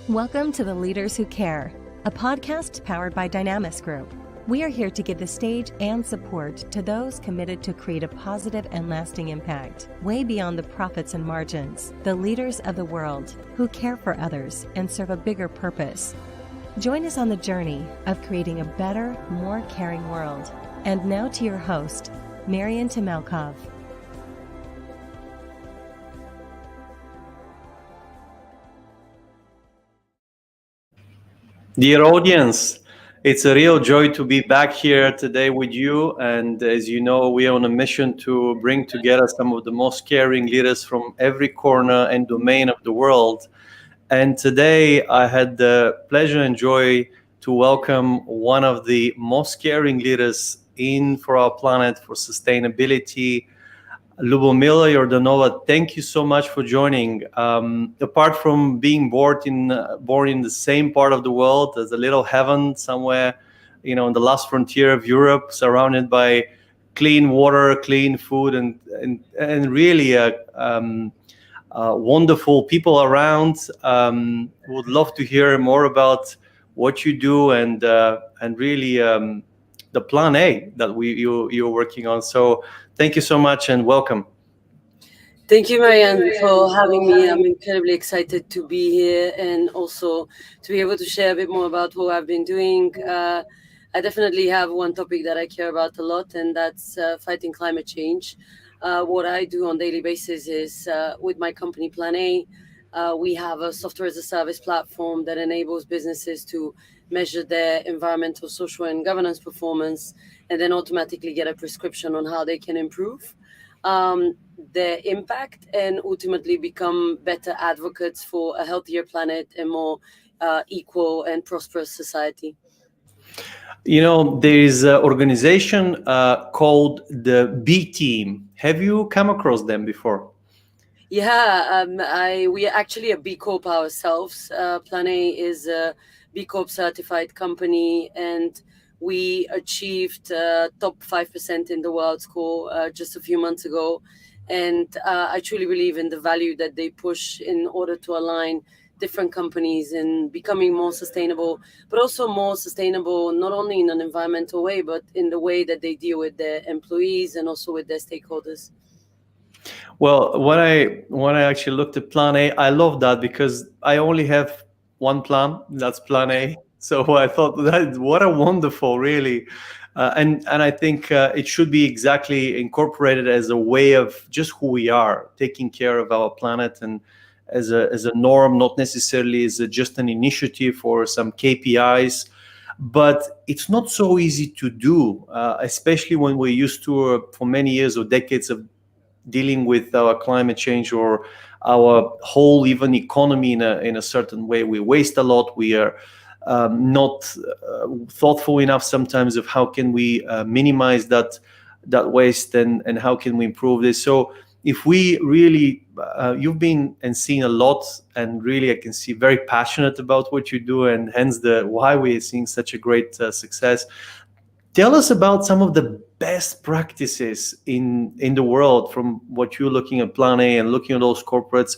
Welcome to The Leaders Who Care, a podcast powered by Dynamis Group. We are here to give the stage and support to those committed to create a positive and lasting impact, way beyond the profits and margins, the leaders of the world who care for others and serve a bigger purpose. Join us on the journey of creating a better, more caring world. And now to your host, Marian Temelkov. Dear audience, it's a real joy to be back here today with you. And as you know, we are on a mission to bring together some of the most caring leaders from every corner and domain of the world. And today I had the pleasure and joy to welcome one of the most caring leaders for our planet, for sustainability, Lubomila Jordanova. Thank you so much for joining. Apart from being born in the same part of the world as a little heaven somewhere, in the last frontier of Europe, surrounded by clean water, clean food, and really wonderful people around. Would love to hear more about what you do and really the plan A that you're working on. So thank you so much and welcome. Thank you, Marianne, for having me. I'm incredibly excited to be here and also to be able to share a bit more about what I've been doing. I definitely have one topic that I care about a lot, and that's fighting climate change. What I do on a daily basis is with my company Plan A, we have a software as a service platform that enables businesses to measure their environmental, social, and governance performance, and then automatically get a prescription on how they can improve their impact and ultimately become better advocates for a healthier planet and more equal and prosperous society. There is an organization called the B Team. Have you come across them before? Yeah, we are actually a B Corp ourselves. Plan A is a B Corp certified company, and we achieved top 5% in the world score just a few months ago. And I truly believe in the value that they push in order to align different companies in becoming more sustainable, but also more sustainable not only in an environmental way, but in the way that they deal with their employees and also with their stakeholders. Well, when I actually looked at Plan A, I love that because I only have one plan. That's Plan A. So I thought that what a wonderful, really, and I think it should be exactly incorporated as a way of just who we are, taking care of our planet, and as a norm, not necessarily as just an initiative or some KPIs. But it's not so easy to do, especially when we're used to for many years or decades of dealing with our climate change or our whole even economy in a certain way. We waste a lot. We are not thoughtful enough sometimes of how can we minimize that waste and how can we improve this. So if we really, you've been and seen a lot, and really I can see very passionate about what you do, and hence why we are seeing such a great success. Tell us about some of the best practices in the world from what you're looking at Plan A and looking at those corporates,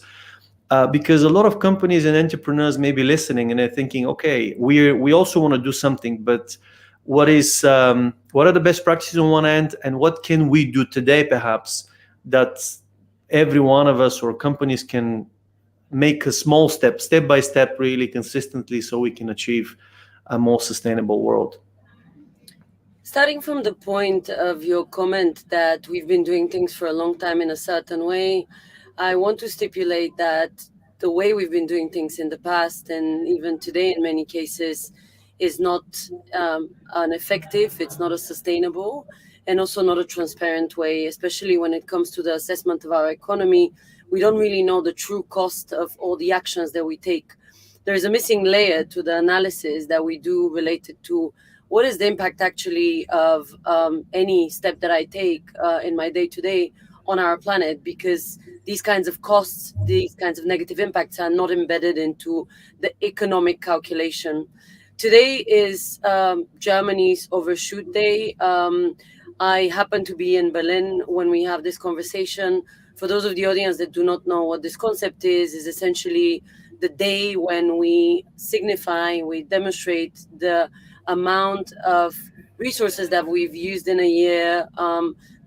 because a lot of companies and entrepreneurs may be listening and they're thinking, okay, we also want to do something, but what are the best practices on one end, and what can we do today perhaps that every one of us or companies can make a small step by step, really consistently, so we can achieve a more sustainable world? Starting from the point of your comment that we've been doing things for a long time in a certain way, I want to stipulate that the way we've been doing things in the past and even today in many cases is not an effective, it's not a sustainable, and also not a transparent way, especially when it comes to the assessment of our economy. We don't really know the true cost of all the actions that we take. There is a missing layer to the analysis that we do related to what is the impact actually of any step that I take in my day-to-day on our planet, because these kinds of costs, these kinds of negative impacts are not embedded into the economic calculation. Today is Germany's Overshoot Day. I happen to be in Berlin when we have this conversation. For those of the audience that do not know what this concept is essentially the day when we signify, we demonstrate the amount of resources that we've used in a year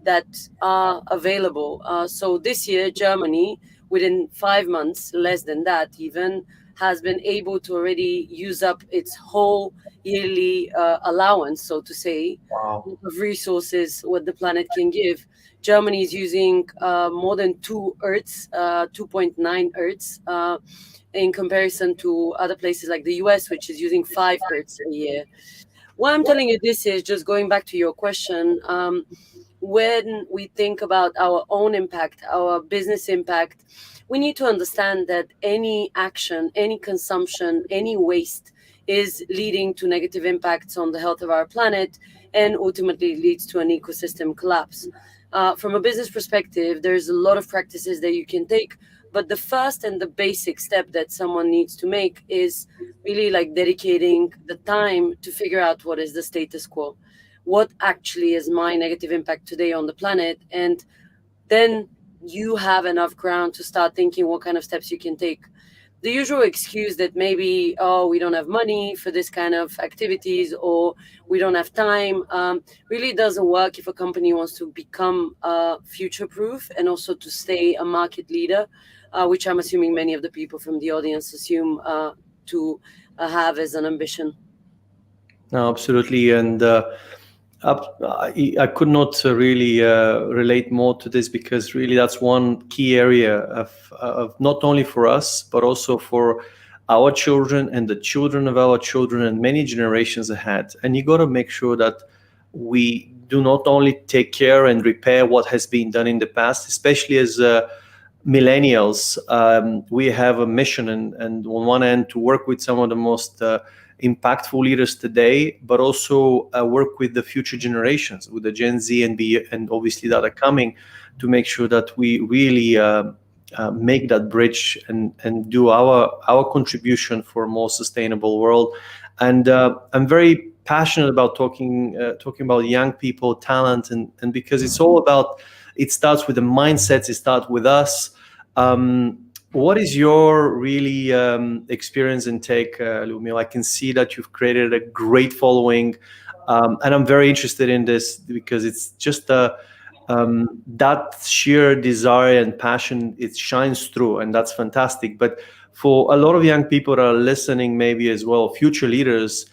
that are available. So this year, Germany, within 5 months, less than that even, has been able to already use up its whole yearly allowance, so to say, of resources what the planet can give. Germany is using more than 2 Earths, 2.9 Earths, in comparison to other places like the US, which is using 5 Earths a year. Why I'm telling you this is just going back to your question. When we think about our own impact, our business impact, we need to understand that any action, any consumption, any waste is leading to negative impacts on the health of our planet and ultimately leads to an ecosystem collapse. From a business perspective, there's a lot of practices that you can take, but the first and the basic step that someone needs to make is really like dedicating the time to figure out what is the status quo. What actually is my negative impact today on the planet? And then you have enough ground to start thinking what kind of steps you can take. The usual excuse that maybe, oh, we don't have money for this kind of activities, or we don't have time, really doesn't work if a company wants to become future-proof and also to stay a market leader, which I'm assuming many of the people from the audience assume to have as an ambition. No, absolutely. And I could not really relate more to this, because really that's one key area of not only for us, but also for our children and the children of our children and many generations ahead. And you got to make sure that we do not only take care and repair what has been done in the past, especially as millennials. We have a mission, and on one end to work with some of the most impactful leaders today, but also work with the future generations, with the Gen Z and obviously that are coming, to make sure that we really make that bridge and do our contribution for a more sustainable world. And I'm very passionate about talking about young people, talent, and because it's all about, it starts with the mindsets, it starts with us. What is your really experience and take, Lubomila? I can see that you've created a great following, and I'm very interested in this because it's just that sheer desire and passion, it shines through, and that's fantastic. But for a lot of young people that are listening, maybe as well, future leaders,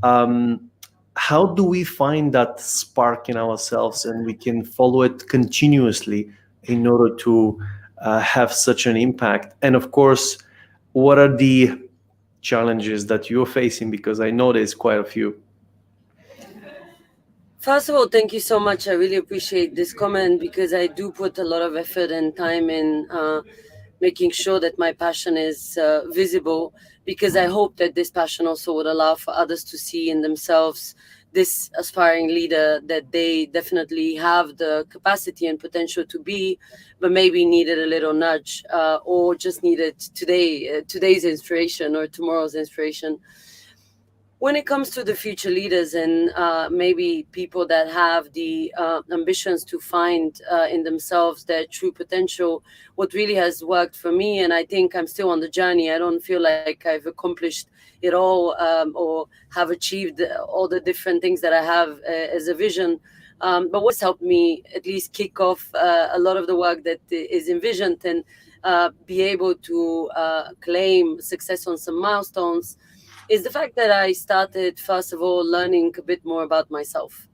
how do we find that spark in ourselves and we can follow it continuously in order to have such an impact? And of course, what are the challenges that you're facing? Because I know there's quite a few. First of all, thank you so much. I really appreciate this comment, because I do put a lot of effort and time in making sure that my passion is visible, because I hope that this passion also would allow for others to see in themselves this aspiring leader that they definitely have the capacity and potential to be, but maybe needed a little nudge, or just needed today's inspiration or tomorrow's inspiration. When it comes to the future leaders and maybe people that have the ambitions to find in themselves their true potential, what really has worked for me, and I think I'm still on the journey, I don't feel like I've accomplished it all or have achieved all the different things that I have as a vision. But what's helped me at least kick off a lot of the work that is envisioned and be able to claim success on some milestones is the fact that I started, first of all, learning a bit more about myself.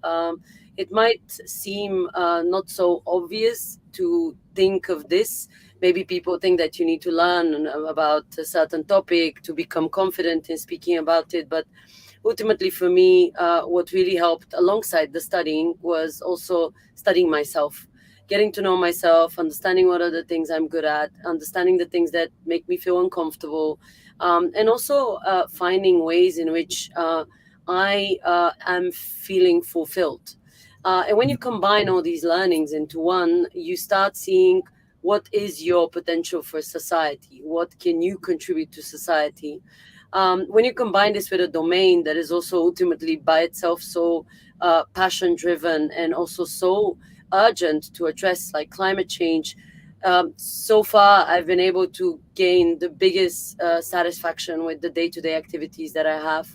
It might seem not so obvious to think of this. Maybe people think that you need to learn about a certain topic to become confident in speaking about it. But ultimately for me, what really helped alongside the studying was also studying myself, getting to know myself, understanding what are the things I'm good at, understanding the things that make me feel uncomfortable, and also finding ways in which I am feeling fulfilled. And when you combine all these learnings into one, you start seeing what is your potential for society? What can you contribute to society? When you combine this with a domain that is also ultimately by itself so passion-driven and also so urgent to address, like climate change, So far, I've been able to gain the biggest satisfaction with the day-to-day activities that I have.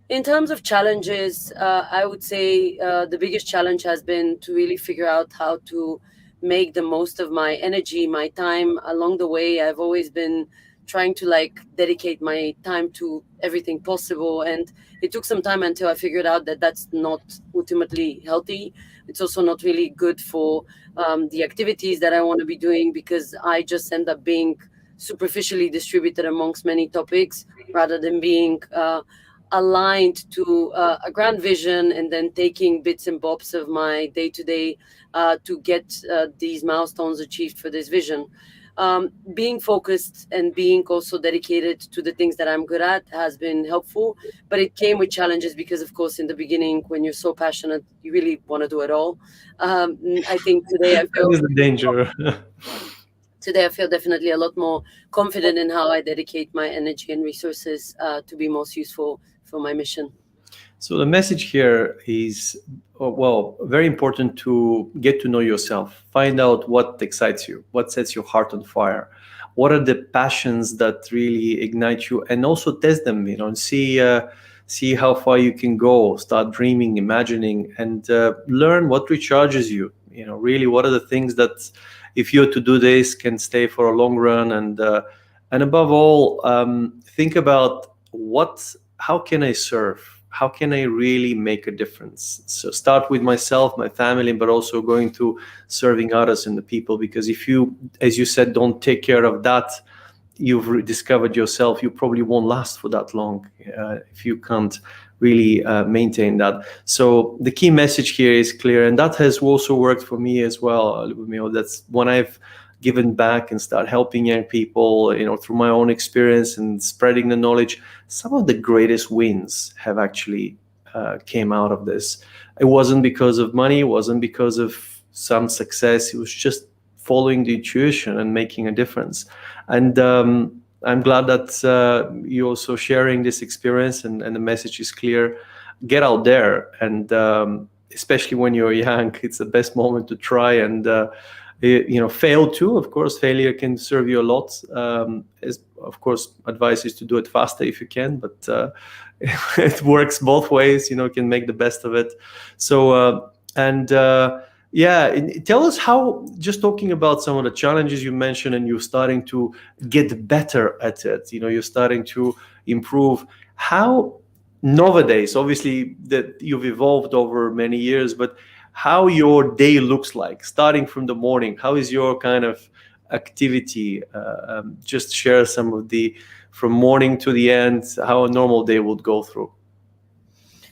In terms of challenges, I would say the biggest challenge has been to really figure out how to make the most of my energy, my time. Along the way, I've always been trying to dedicate my time to everything possible, and it took some time until I figured out that that's not ultimately healthy. It's also not really good for the activities that I want to be doing, because I just end up being superficially distributed amongst many topics rather than being aligned to a grand vision, and then taking bits and bobs of my day-to-day to get these milestones achieved for this vision. Being focused and being also dedicated to the things that I'm good at has been helpful, but it came with challenges because, of course, in the beginning, when you're so passionate, you really want to do it all. I think today I feel That is the danger. Today, I feel definitely a lot more confident in how I dedicate my energy and resources to be most useful for my mission. So the message here is, well, very important to get to know yourself, find out what excites you, what sets your heart on fire, what are the passions that really ignite you, and also test them, and see how far you can go, start dreaming, imagining, and learn what recharges you. Really, what are the things that, if you're to do this, can stay for a long run, and above all, think about how can I serve? How can I really make a difference? So start with myself, my family, but also going to serving others and the people. Because if you, as you said, don't take care of that, you've discovered yourself, you probably won't last for that long if you can't really maintain that. So the key message here is clear, and that has also worked for me as well. That's when I've given back and start helping young people, through my own experience and spreading the knowledge. Some of the greatest wins have actually came out of this. It wasn't because of money, it wasn't because of some success. It was just following the intuition and making a difference. And I'm glad that you're also sharing this experience, and the message is clear. Get out there, and especially when you're young, it's the best moment to try and fail too. Of course, failure can serve you a lot. Of course, advice is to do it faster if you can, but it works both ways. You can make the best of it. So tell us how. Just talking about some of the challenges you mentioned, and you're starting to get better at it. You're starting to improve. How nowadays, obviously, that you've evolved over many years, but how your day looks like, starting from the morning. How is your kind of activity? Just share some of from morning to the end, how a normal day would go through.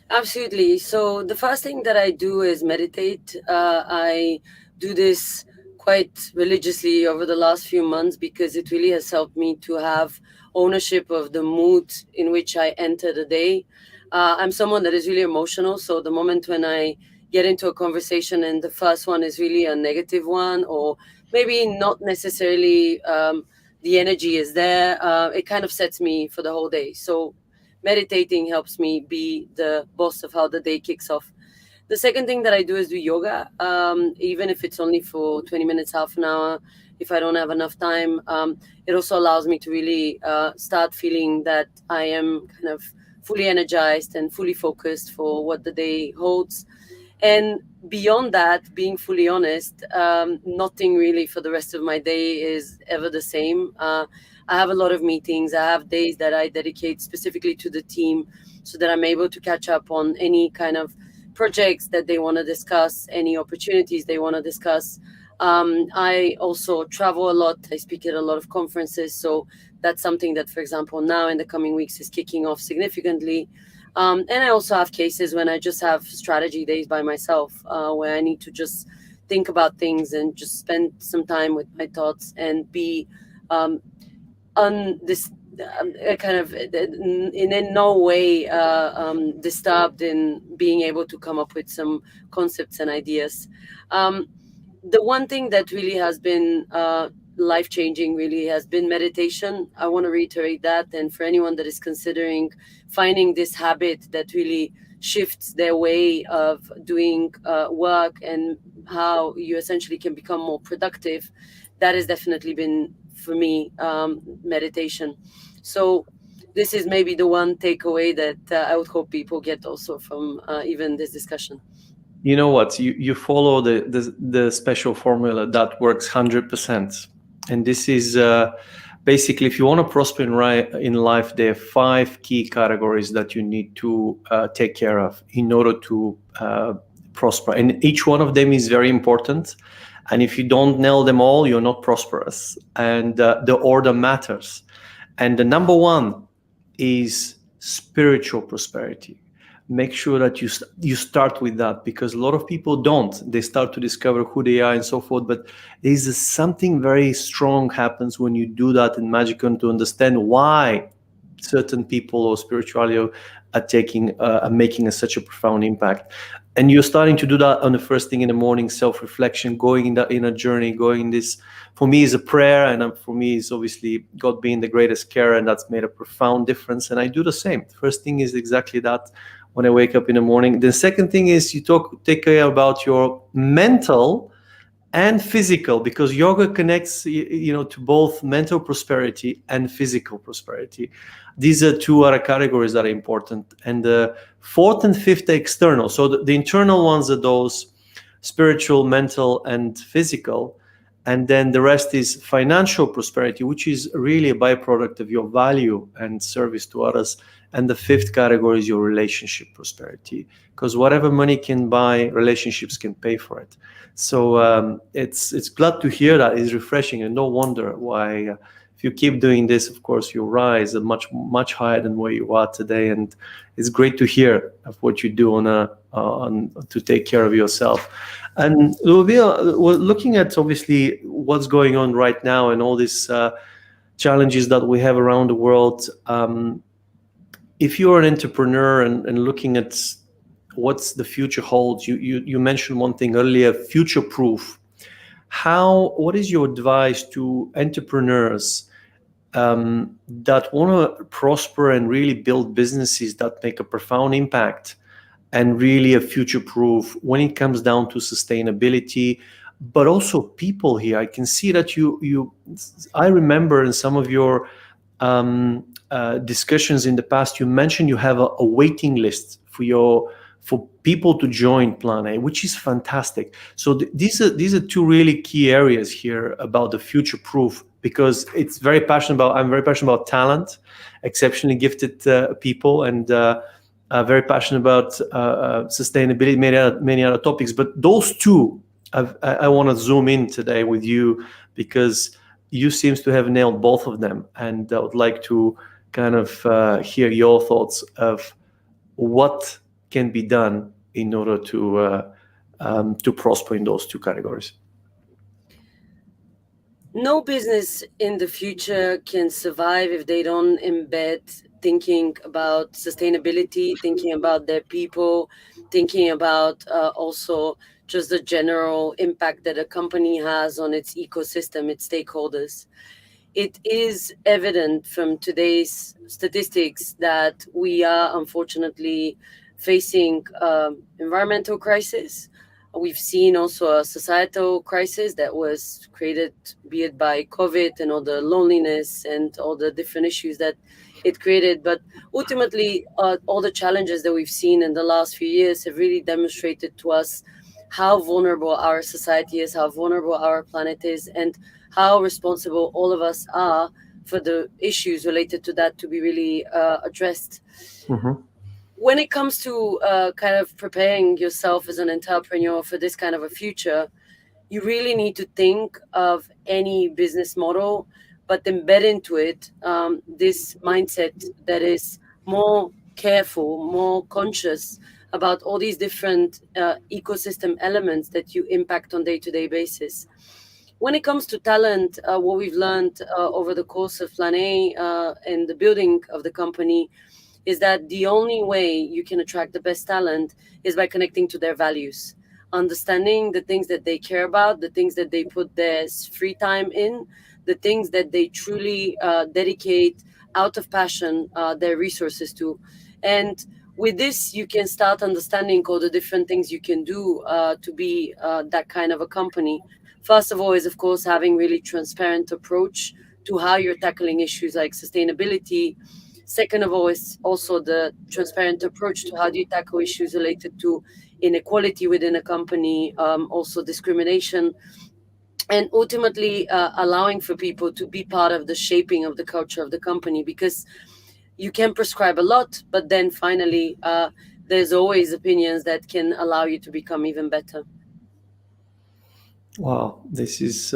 Absolutely. So the first thing that I do is meditate. I do this quite religiously over the last few months because it really has helped me to have ownership of the mood in which I enter the day. I'm someone that is really emotional. So the moment when I get into a conversation and the first one is really a negative one, or maybe not necessarily the energy is there, it kind of sets me for the whole day. So meditating helps me be the boss of how the day kicks off. The second thing that I do is do yoga, even if it's only for 20 minutes, half an hour. If I don't have enough time, it also allows me to really start feeling that I am kind of fully energized and fully focused for what the day holds. And beyond that, being fully honest, nothing really for the rest of my day is ever the same. I have a lot of meetings. I have days that I dedicate specifically to the team so that I'm able to catch up on any kind of projects that they want to discuss, any opportunities they want to discuss. I also travel a lot. I speak at a lot of conferences. So that's something that, for example, now in the coming weeks is kicking off significantly. And I also have cases when I just have strategy days by myself, where I need to just think about things and just spend some time with my thoughts and be in no way disturbed in being able to come up with some concepts and ideas. The one thing that really has been life-changing really has been meditation. I want to reiterate that. And for anyone that is considering finding this habit that really shifts their way of doing work and how you essentially can become more productive, that has definitely been, for me, meditation. So this is maybe the one takeaway that I would hope people get also from even this discussion. You know what? You follow the special formula that works 100%, and this is basically, if you want to prosper in life, there are 5 key categories that you need to take care of in order to prosper, and each one of them is very important. And if you don't nail them all, you're not prosperous. And the order matters. And the number one is spiritual prosperity. Make sure that you start with that, because a lot of people don't. They start to discover who they are and so forth. But there's something very strong happens when you do that in Magic to understand why certain people or spirituality are making such a profound impact. And you're starting to do that on the first thing in the morning, self-reflection, going in a journey, going this, for me, is a prayer, and for me is obviously God being the greatest carer, and that's made a profound difference. And I do the same. First thing is exactly that when I wake up in the morning. The second thing is you take care about your mental and physical, because yoga connects to both mental prosperity and physical prosperity. These are 2 other categories that are important. And the 4th and 5th are external. So the internal ones are those spiritual, mental, and physical. And then the rest is financial prosperity, which is really a byproduct of your value and service to others. And the 5th category is your relationship prosperity, because whatever money can buy, relationships can pay for it. So it's glad to hear that. It's refreshing, and no wonder why if you keep doing this, of course, you rise much higher than where you are today. And it's great to hear of what you do to take care of yourself. And Lubomila, we're looking at obviously what's going on right now and all these challenges that we have around the world. If you're an entrepreneur and looking at what's the future holds, you mentioned one thing earlier, future-proof. What is your advice to entrepreneurs that want to prosper and really build businesses that make a profound impact and really a future-proof when it comes down to sustainability, but also people here? I can see that I remember in some of your discussions in the past, you mentioned you have a waiting list for people to join Plan A, which is fantastic. So these are 2 really key areas here about the future-proof, because I'm very passionate about talent, exceptionally gifted people, and very passionate about sustainability, many other topics. But those 2, I want to zoom in today with you, because you seem to have nailed both of them. And I would like to kind of hear your thoughts of what can be done in order to prosper in those 2 categories. No business in the future can survive if they don't embed thinking about sustainability, thinking about their people, thinking about also just the general impact that a company has on its ecosystem, its stakeholders. It is evident from today's statistics that we are unfortunately facing environmental crisis. We've seen also a societal crisis that was created, be it by COVID and all the loneliness and all the different issues that it created. But ultimately, all the challenges that we've seen in the last few years have really demonstrated to us how vulnerable our society is, how vulnerable our planet is, and how responsible all of us are for the issues related to that to be really addressed. Mm-hmm. When it comes to kind of preparing yourself as an entrepreneur for this kind of a future, you really need to think of any business model, but embed into it this mindset that is more careful, more conscious about all these different ecosystem elements that you impact on day-to-day basis. When it comes to talent, what we've learned over the course of Plan A and the building of the company is that the only way you can attract the best talent is by connecting to their values, understanding the things that they care about, the things that they put their free time in, the things that they truly dedicate out of passion their resources to. And with this, you can start understanding all the different things you can do to be that kind of a company. First of all is, of course, having really transparent approach to how you're tackling issues like sustainability. Second of all is also the transparent approach to how do you tackle issues related to inequality within a company, also discrimination, and ultimately allowing for people to be part of the shaping of the culture of the company, because you can prescribe a lot, but then finally there's always opinions that can allow you to become even better. Wow, this is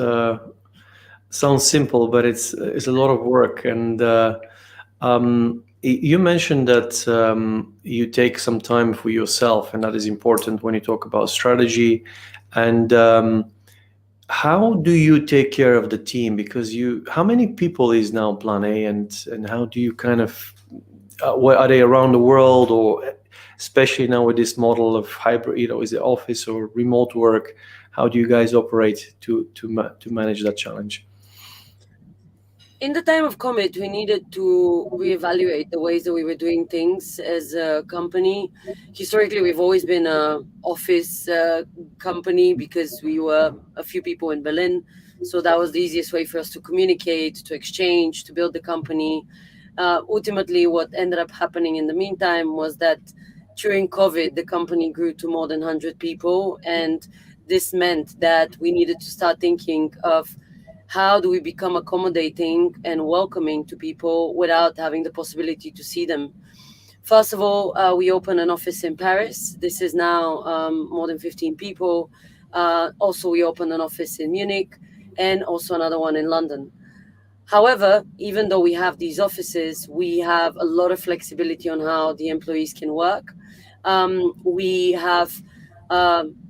sounds simple, but it's a lot of work. And you mentioned that you take some time for yourself, and that is important when you talk about strategy. And how do you take care of the team? Because how many people is now Plan A, and how do you kind of, are they around the world, or especially now with this model of hybrid, is it office or remote work? How do you guys operate to manage that challenge? In the time of COVID, we needed to reevaluate the ways that we were doing things as a company. Historically, we've always been an office company because we were a few people in Berlin. So that was the easiest way for us to communicate, to exchange, to build the company. Ultimately, what ended up happening in the meantime was that during COVID, the company grew to more than 100 people. And this meant that we needed to start thinking of how do we become accommodating and welcoming to people without having the possibility to see them. First of all, we opened an office in Paris. This is now more than 15 people. Also, we opened an office in Munich and also another one in London. However, even though we have these offices, we have a lot of flexibility on how the employees can work. We have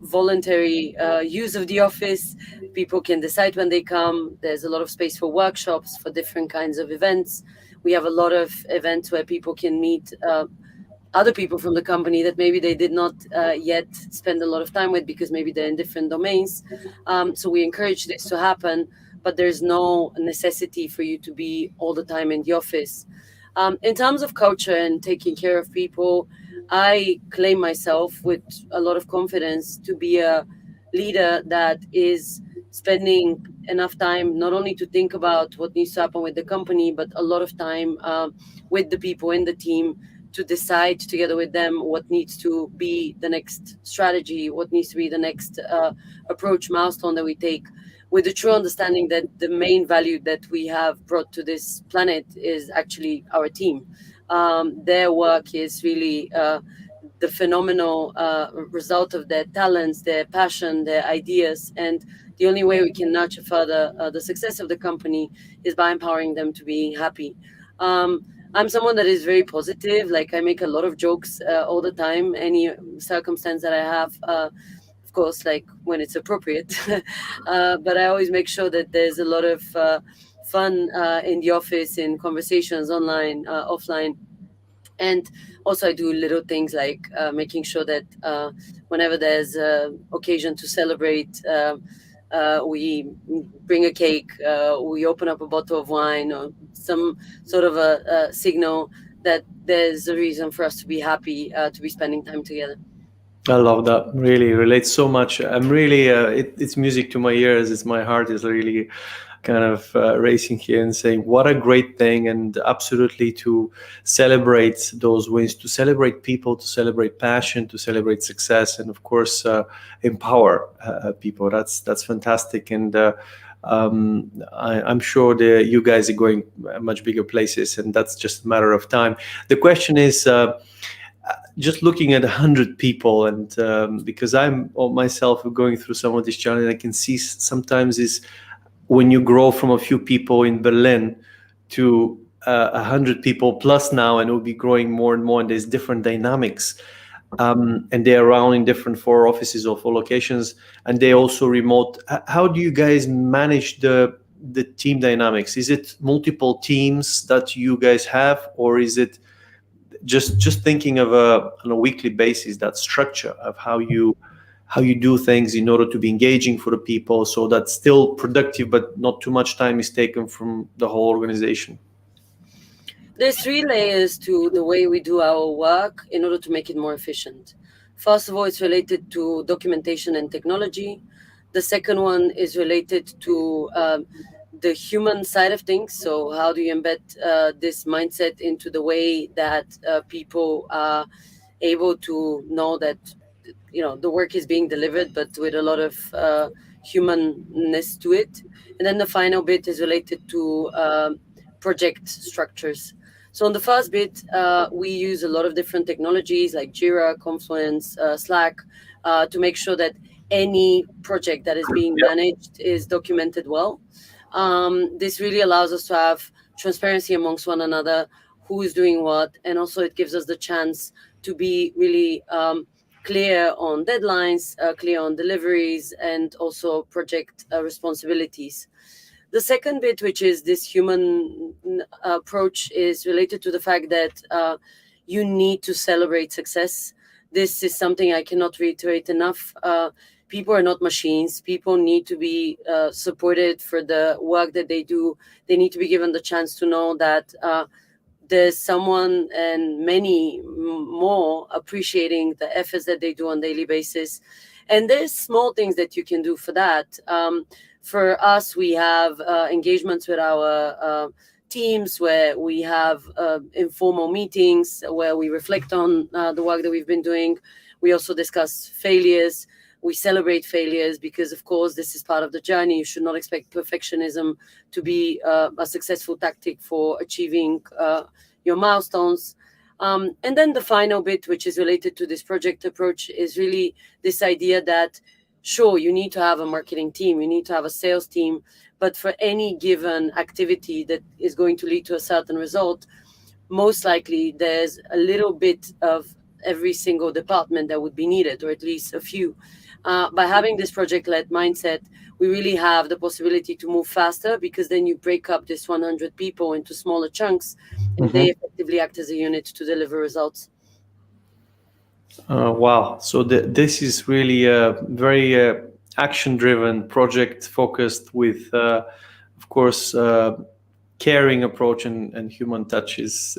voluntary use of the office. People can decide when they come. There's a lot of space for workshops, for different kinds of events. We have a lot of events where people can meet other people from the company that maybe they did not yet spend a lot of time with, because maybe they're in different domains. So we encourage this to happen, but there's no necessity for you to be all the time in the office. In terms of culture and taking care of people, I claim myself with a lot of confidence to be a leader that is spending enough time not only to think about what needs to happen with the company, but a lot of time with the people in the team to decide together with them what needs to be the next strategy, what needs to be the next approach milestone that we take, with the true understanding that the main value that we have brought to this planet is actually our team. Their work is really the phenomenal result of their talents, their passion, their ideas. And the only way we can nurture further the success of the company is by empowering them to be happy. I'm someone that is very positive. Like, I make a lot of jokes all the time, any circumstance that I have, of course, like when it's appropriate. But I always make sure that there's a lot of fun in the office, in conversations online, offline. And also I do little things like making sure that whenever there's occasion to celebrate, we bring a cake, we open up a bottle of wine, or some sort of a signal that there's a reason for us to be happy to be spending time together. I love that. Really relates so much. I'm really, it's music to my ears. My heart is really kind of racing here and saying, what a great thing. And absolutely to celebrate those wins, to celebrate people, to celebrate passion, to celebrate success, and of course, empower people. That's fantastic. And I'm sure you guys are going much bigger places, and that's just a matter of time. The question is, just looking at 100 people, and because I'm myself going through some of this challenge, I can see sometimes is when you grow from a few people in Berlin to 100 people plus now, and it will be growing more and more, and there's different dynamics, and they're around in different 4 offices or 4 locations, and they also remote. How do you guys manage the team dynamics? Is it multiple teams that you guys have, or is it just thinking of on a weekly basis, that structure of how you do things in order to be engaging for the people, so that's still productive but not too much time is taken from the whole organization? There's 3 layers to the way we do our work in order to make it more efficient. First of all, it's related to documentation and technology. The second one is related to the human side of things. So how do you embed this mindset into the way that people are able to know that the work is being delivered, but with a lot of humanness to it. And then the final bit is related to project structures. So on the first bit, we use a lot of different technologies like Jira, Confluence, Slack, to make sure that any project that is being managed is documented well. This really allows us to have transparency amongst one another, who is doing what, and also it gives us the chance to be really clear on deadlines, clear on deliveries, and also project responsibilities. The second bit, which is this human approach, is related to the fact that you need to celebrate success. This is something I cannot reiterate enough. People are not machines. People need to be supported for the work that they do. They need to be given the chance to know that there's someone and many more appreciating the efforts that they do on a daily basis. And there's small things that you can do for that. For us, we have engagements with our teams where we have informal meetings where we reflect on the work that we've been doing. We also discuss failures. We celebrate failures because, of course, this is part of the journey. You should not expect perfectionism to be a successful tactic for achieving your milestones. And then the final bit, which is related to this project approach, is really this idea that, sure, you need to have a marketing team, you need to have a sales team, but for any given activity that is going to lead to a certain result, most likely there's a little bit of every single department that would be needed, or at least a few. By having this project-led mindset, we really have the possibility to move faster because then you break up this 100 people into smaller chunks and they effectively act as a unit to deliver results. Wow. So this is really a very action-driven, project-focused with, of course, caring approach and human touch is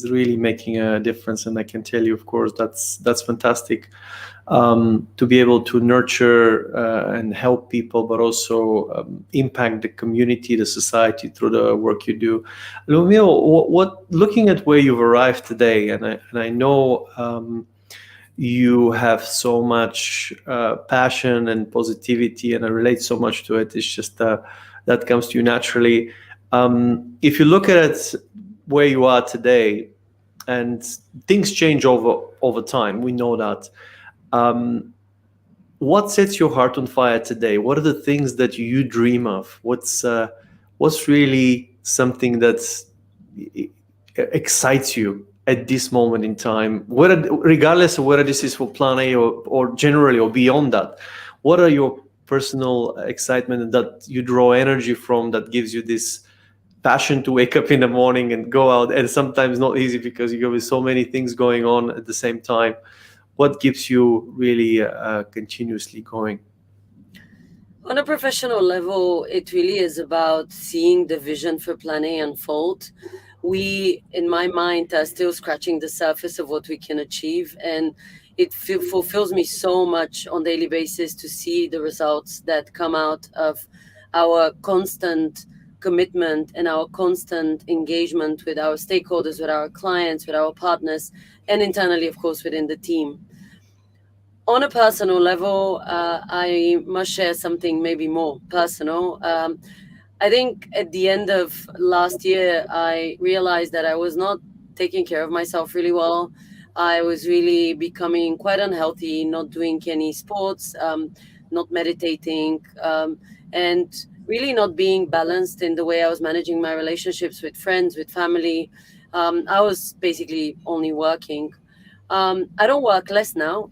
really making a difference. And I can tell you, of course, that's fantastic. To be able to nurture and help people, but also impact the community, the society through the work you do. Lubomila, what looking at where you've arrived today, and I know you have so much passion and positivity, and I relate so much to it. It's just that comes to you naturally. If you look at it where you are today, and things change over time, we know that. What sets your heart on fire today? What are the things that you dream of? What's really something that excites you at this moment in time? Regardless of whether this is for Plan A or generally or beyond that, what are your personal excitement that you draw energy from that gives you this passion to wake up in the morning and go out? And sometimes not easy because you go with so many things going on at the same time. What keeps you really continuously going? On a professional level, it really is about seeing the vision for Plan A unfold. We, in my mind, are still scratching the surface of what we can achieve. And it fulfills me so much on a daily basis to see the results that come out of our constant commitment and our constant engagement with our stakeholders, with our clients, with our partners, and internally, of course, within the team. On a personal level, I must share something maybe more personal. I think at the end of last year, I realized that I was not taking care of myself really well. I was really becoming quite unhealthy, not doing any sports, not meditating, and really not being balanced in the way I was managing my relationships with friends, with family. I was basically only working. I don't work less now,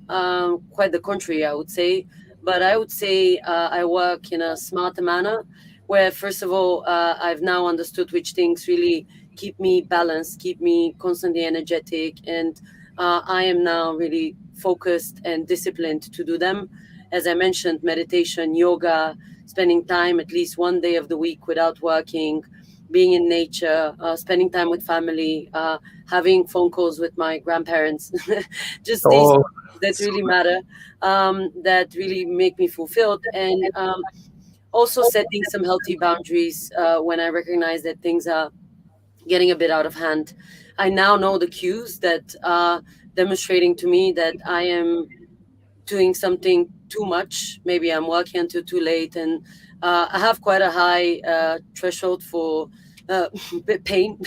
quite the contrary, I would say. But I would say I work in a smarter manner where, first of all, I've now understood which things really keep me balanced, keep me constantly energetic. And I am now really focused and disciplined to do them. As I mentioned, meditation, yoga, spending time at least one day of the week without working, being in nature, spending time with family, having phone calls with my grandparents, just these Oh, that really matter, that really make me fulfilled. And also setting some healthy boundaries when I recognize that things are getting a bit out of hand. I now know the cues that are demonstrating to me that I am doing something too much. Maybe I'm working until too late, and I have quite a high threshold for pain,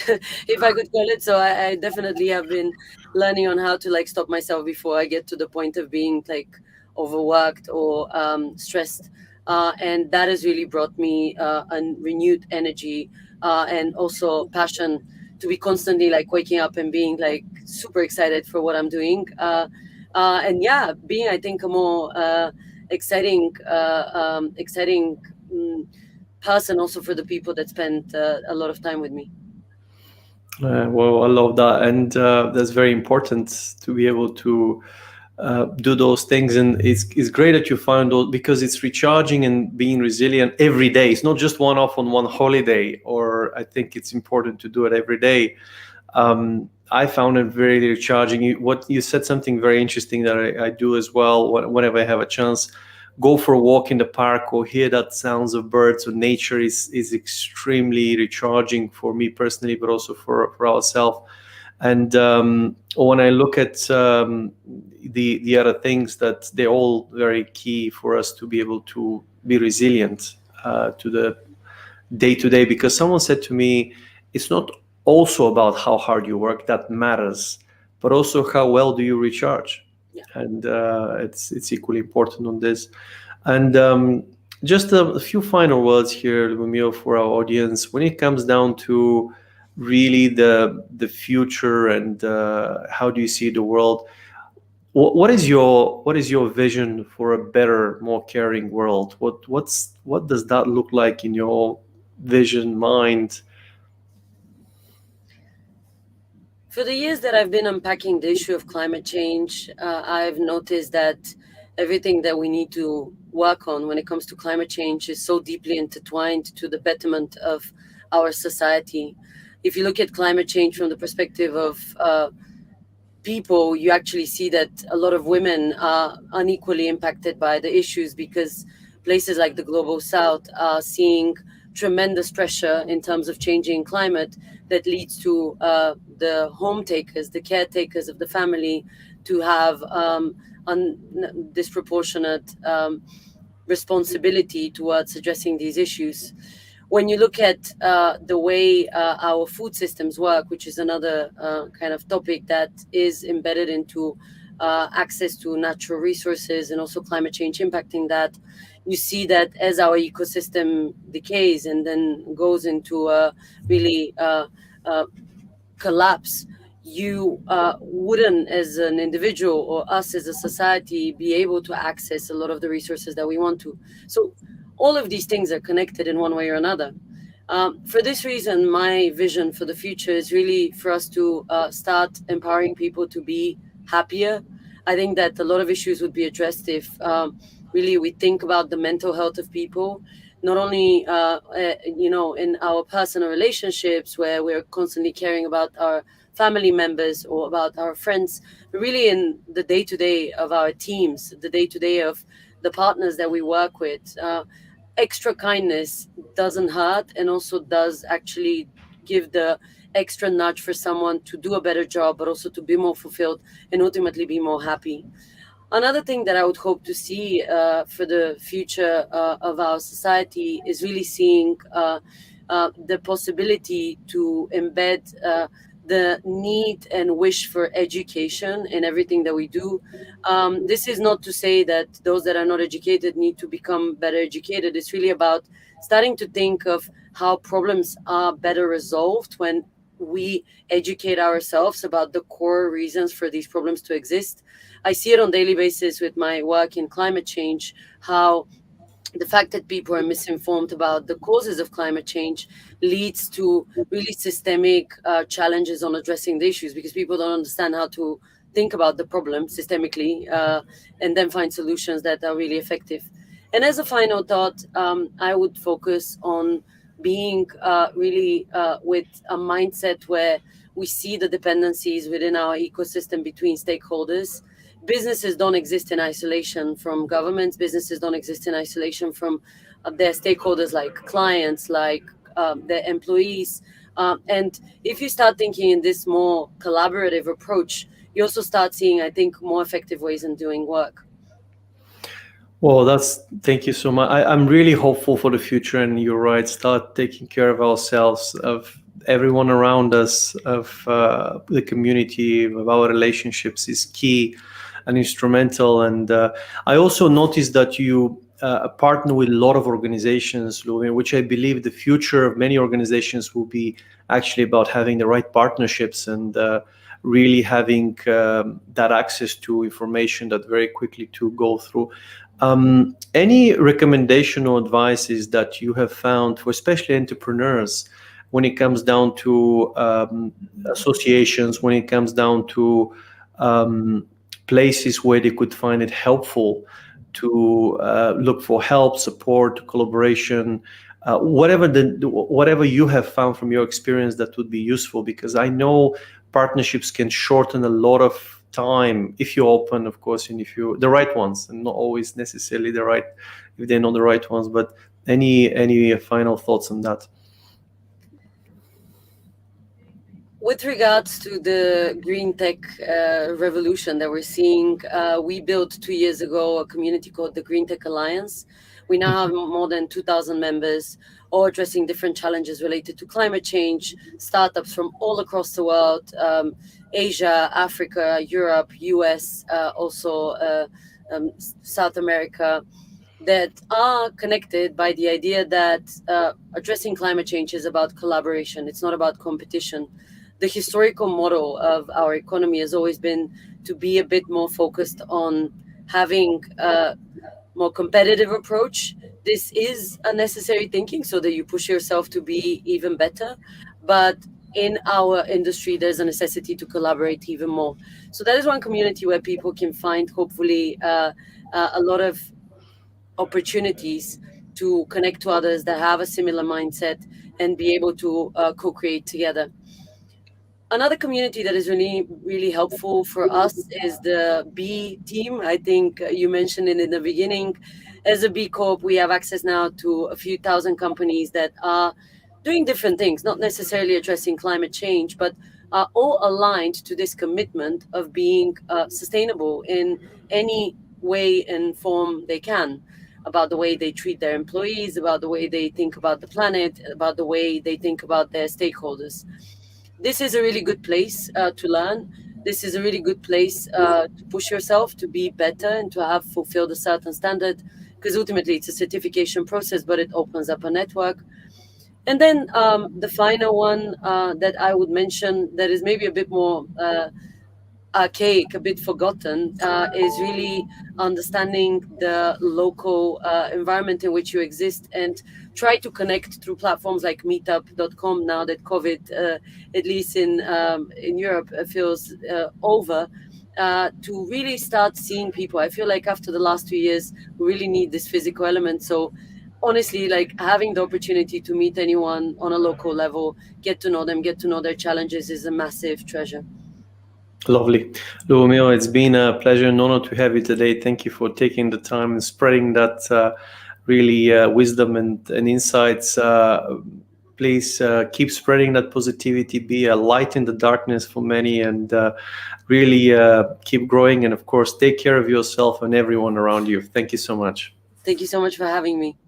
if I could call it. So I definitely have been learning on how to like stop myself before I get to the point of being like overworked or stressed. And that has really brought me a renewed energy and also passion to be constantly like waking up and being like super excited for what I'm doing. And yeah, being I think a more exciting person also for the people that spend a lot of time with me. well, I love that, and that's very important to be able to do those things. And it's great that you found those, because it's recharging and being resilient every day. It's not just one off on one holiday, or I think it's important to do it every day. I found it very recharging. What you said, something very interesting that I do as well whenever I have a chance. Go for a walk in the park or hear that sounds of birds or nature is extremely recharging for me personally, but also for ourselves. And when I look at the other things, that they're all very key for us to be able to be resilient to the day to day. Because someone said to me, it's not also about how hard you work that matters, but also how well do you recharge. Yeah. And it's equally important on this. And just a few final words here, Lubomila, for our audience. When it comes down to really the future and how do you see the world, what is your vision for a better, more caring world? What does that look like in your vision, mind? For the years that I've been unpacking the issue of climate change, I've noticed that everything that we need to work on when it comes to climate change is so deeply intertwined to the betterment of our society. If you look at climate change from the perspective of people, you actually see that a lot of women are unequally impacted by the issues, because places like the global south are seeing tremendous pressure in terms of changing climate that leads to the home takers, the caretakers of the family, to have disproportionate responsibility towards addressing these issues. When you look at the way our food systems work, which is another kind of topic that is embedded into access to natural resources and also climate change impacting that, you see that as our ecosystem decays and then goes into a really collapse, you wouldn't, as an individual or us as a society, be able to access a lot of the resources that we want to. So all of these things are connected in one way or another. For this reason, my vision for the future is really for us to start empowering people to be happier. I think that a lot of issues would be addressed if really we think about the mental health of people, not only in our personal relationships where we're constantly caring about our family members or about our friends, but really in the day-to-day of our teams, the day-to-day of the partners that we work with. Extra kindness doesn't hurt, and also does actually give the extra nudge for someone to do a better job, but also to be more fulfilled and ultimately be more happy. Another thing that I would hope to see for the future of our society is really seeing the possibility to embed the need and wish for education in everything that we do. This is not to say that those that are not educated need to become better educated. It's really about starting to think of how problems are better resolved when we educate ourselves about the core reasons for these problems to exist. I see it on a daily basis with my work in climate change, how the fact that people are misinformed about the causes of climate change leads to really systemic challenges on addressing the issues, because people don't understand how to think about the problem systemically and then find solutions that are really effective. And as a final thought, I would focus on being really with a mindset where we see the dependencies within our ecosystem between stakeholders. Businesses don't exist in isolation from governments. Businesses don't exist in isolation from their stakeholders, like clients, like their employees. And if you start thinking in this more collaborative approach, you also start seeing, I think, more effective ways in doing work. Well, thank you so much. I'm really hopeful for the future, and you're right. Start taking care of ourselves, of everyone around us, of the community, of our relationships is key and instrumental. And I also noticed that you partner with a lot of organizations, Lubomila, which I believe the future of many organizations will be actually about having the right partnerships and really having that access to information that very quickly to go through. Any recommendation or advices that you have found for especially entrepreneurs when it comes down to associations, when it comes down to places where they could find it helpful to look for help, support, collaboration, whatever you have found from your experience that would be useful? Because I know partnerships can shorten a lot of time if you open, of course, and if you the right ones, and not always necessarily the right if they're not the right ones. But any final thoughts on that? With regards to the green tech revolution that we're seeing, we built 2 years ago a community called the Greentech Alliance. We now have more than 2,000 members, all addressing different challenges related to climate change, startups from all across the world, Asia, Africa, Europe, US, also South America, that are connected by the idea that addressing climate change is about collaboration. It's not about competition. The historical model of our economy has always been to be a bit more focused on having a more competitive approach. This is a necessary thinking so that you push yourself to be even better. But in our industry, there's a necessity to collaborate even more. So that is one community where people can find, hopefully, a lot of opportunities to connect to others that have a similar mindset and be able to co-create together. Another community that is really, really helpful for us is the B team. I think you mentioned it in the beginning. As a B Corp, we have access now to a few thousand companies that are doing different things, not necessarily addressing climate change, but are all aligned to this commitment of being sustainable in any way and form they can, about the way they treat their employees, about the way they think about the planet, about the way they think about their stakeholders. This is a really good place to learn. This is a really good place to push yourself to be better and to have fulfilled a certain standard, because ultimately it's a certification process, but it opens up a network. And then the final one that I would mention that is maybe a bit more archaic, a bit forgotten, is really understanding the local environment in which you exist and try to connect through platforms like meetup.com now that COVID, at least in Europe, feels over, to really start seeing people. I feel like after the last 2 years, we really need this physical element. So honestly, like having the opportunity to meet anyone on a local level, get to know them, get to know their challenges is a massive treasure. Lovely. Lubomila, it's been a pleasure and honor to have you today. Thank you for taking the time and spreading that really wisdom and insights. Please keep spreading that positivity, be a light in the darkness for many, and really keep growing. And of course, take care of yourself and everyone around you. Thank you so much. Thank you so much for having me.